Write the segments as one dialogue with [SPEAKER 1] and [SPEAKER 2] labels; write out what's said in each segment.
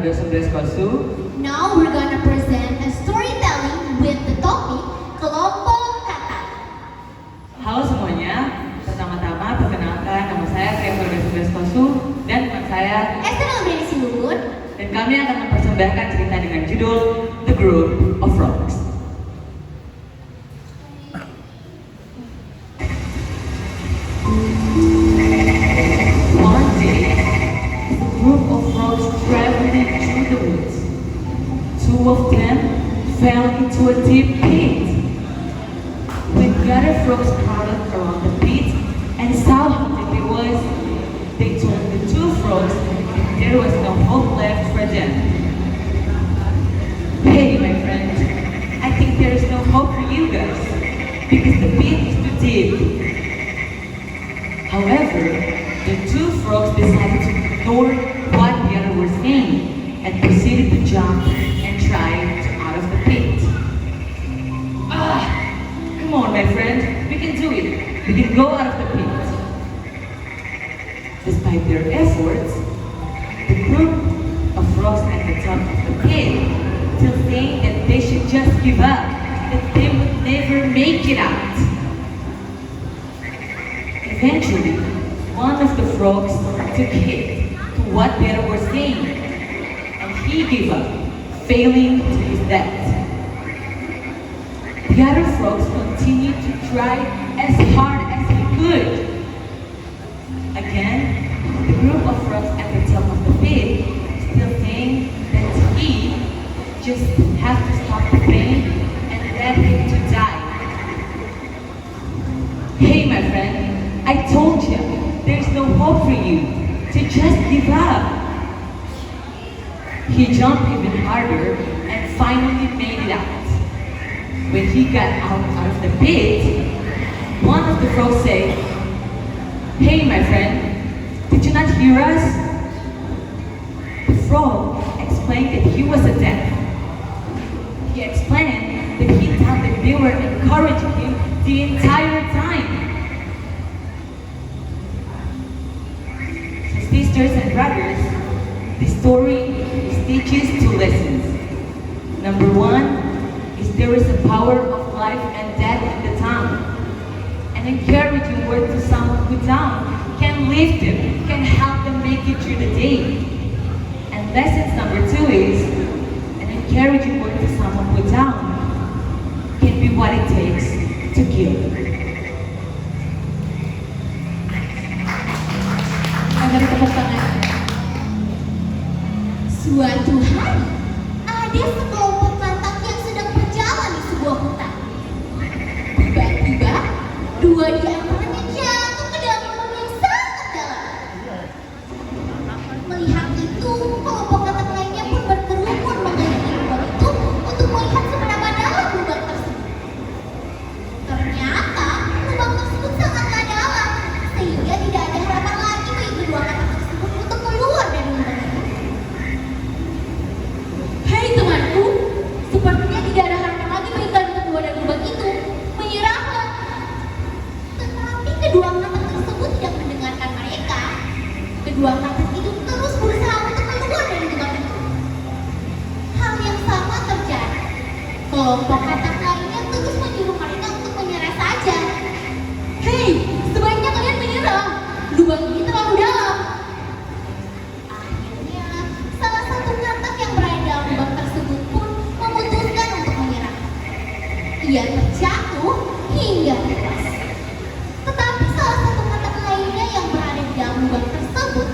[SPEAKER 1] 2011 Kosu.
[SPEAKER 2] Now we're gonna present a storytelling with the topic Kelompok Kata.
[SPEAKER 1] Halo semuanya, pertama-tama perkenalkan nama saya Trevor 2011 Kosu dan teman saya
[SPEAKER 2] Esther Albreni Siluhun.
[SPEAKER 1] dan kami akan mempersembahkan cerita dengan judul The Group of Frogs. One day, a group of frogs traveling through the woods. Two of them fell into a deep pit. When the other frogs crowded around the pit and saw how deep it was, they told the two frogs that there was no hope left for them. Hey, my friend, I think there is no hope for you guys because the pit is too deep. However, the two frogs decided to ignore what the other was saying and proceeded to jump and try to out of the pit. Come on, my friend, we can do it. We can go out of the pit. Despite their efforts, the group of frogs at the top of the pit still saying that they should just give up, that they would never make it out. Eventually, one of the frogs took heed to what the other was saying, and he gave up, failing to his death. The other frogs continued to try as hard as he could. Again, the group of frogs at the top of the pit still saying that he just has to stop the pain and let him to die. Hey, my friend, I told you, there's no hope for you, to just give up. He jumped even harder and finally made it out. When he got out of the pit, one of the frogs said, "Hey, my friend, did you not hear us?" The frog explained that he was a deaf. He explained that he thought that they were encouraging him the entire time. Sisters and brothers, the story teaches two lessons. Number one is there is a power of life and death in the tongue. An encouraging word to someone who's down can lift them, can help them make it through the day. And lesson number two is an encouraging word to someone who's down can be what it takes to give.
[SPEAKER 2] Agar tepuk tangan. Suatu hari, ada sekelompok katak yang sedang berjalan di sebuah hutan. Tiba-tiba, dua di antaranya jatuh ke dalam lubang yang sangat dalam. Melihat itu, kelompok katak lainnya pun berkerumun mengelilingi lubang itu untuk melihat seberapa dalam lubang tersebut. Ternyata, lubang tersebut sangatlah dalam, sehingga tidak ada harapan lagi bagi kedua katak tersebut untuk keluar dari lubang itu. Hei temanku, sepertinya tidak ada harapan lagi bagi kalian untuk keluar dari lubang itu. Menyerahlah. Tetapi kedua katak tersebut tidak mendengarkan mereka. Kedua katak itu terus berusaha untuk keluar dari lubang itu. Hal yang sama terjadi. Kelompok katak lainnya terus menyuruh mereka untuk menyerah saja. Hei, sebaiknya kalian menyerah. Lubang ini terlalu dalam. Akhirnya, salah satu katak yang berada dalam lubang tersebut pun memutuskan untuk menyerah. Ia terjatuh hingga tewas. Tetapi salah satu katak lainnya yang berada di dalam lubang tersebut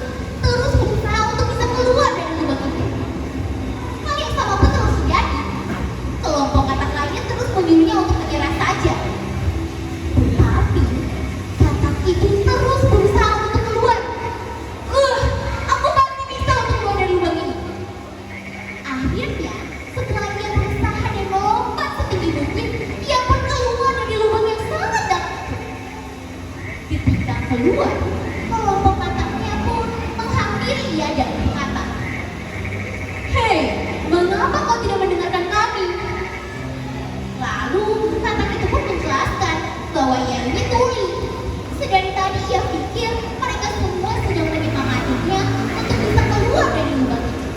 [SPEAKER 2] terus berusaha untuk bisa keluar dari lubang itu. Hal yang sama pun terus terjadi. Kelompok katak lainnya terus menyuruhnya untuk menyerah saja. Tetapi katak itu terus berusaha untuk keluar. Aku pasti bisa untuk keluar dari lubang ini. Akhirnya, setelah ia berusaha dan melompat setinggi mungkin, ia pun keluar dari lubang yang sangat dalam. Ketika keluar, kelompok kataknya pun menghampiri ia dan berkata, "Hei, mengapa kau tidak mendengarkan kami?" Lalu katak itu pun menjelaskan bahwa ia ini tuli. Sedari tadi ia pikir mereka semua sedang menyemangatinya untuk bisa keluar dari lubang itu.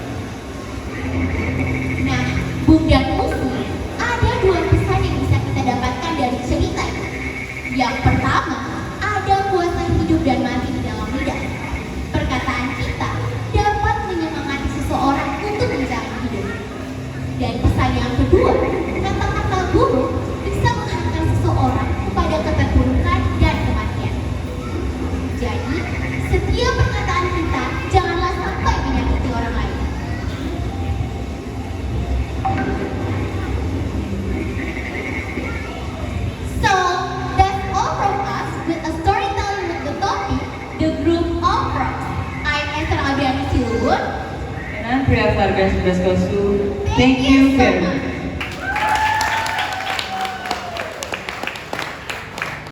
[SPEAKER 2] Jadi, setiap perkataan kita janganlah sampai menyakiti orang lain. So, that's all from us with a storytelling with the topic, The Group of Frogs. I'm Esther Abiani Silubun.
[SPEAKER 1] And I'm Priya Vargas Braskosu. Thank you very much.